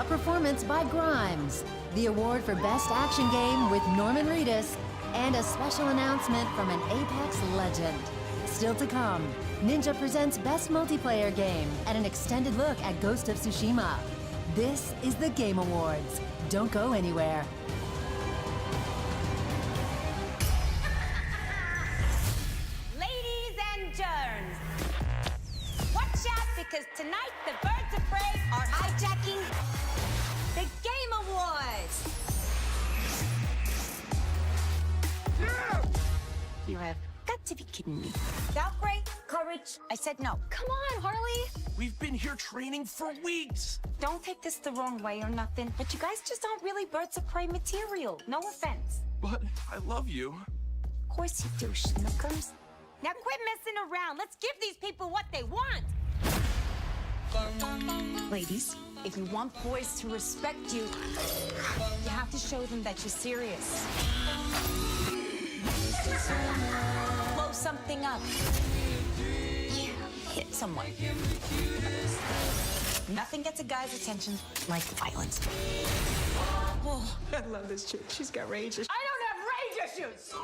a performance by Grimes, the award for Best Action Game with Norman Reedus, and a special announcement from an Apex legend. Still to come, Ninja presents Best Multiplayer Game and an extended look at Ghost of Tsushima. This is the Game Awards. Don't go anywhere. Ladies and germs, watch out because tonight the birds of prey are hijacking the Game Awards. You have got to be kidding me. Valkyrie, courage. I said no. Come on, Harley. We've been here training for weeks. Don't take this the wrong way or nothing, but you guys just aren't really birds of prey material. No offense. But I love you. Of course you do, Schnookums. Now quit messing around. Let's give these people what they want. Ladies, if you want boys to respect you, you have to show them that you're serious. Blow something up. Yeah, hit someone. Nothing gets a guy's attention like violence. Whoa, I love this chick. She's got rage issues. I don't have rage issues!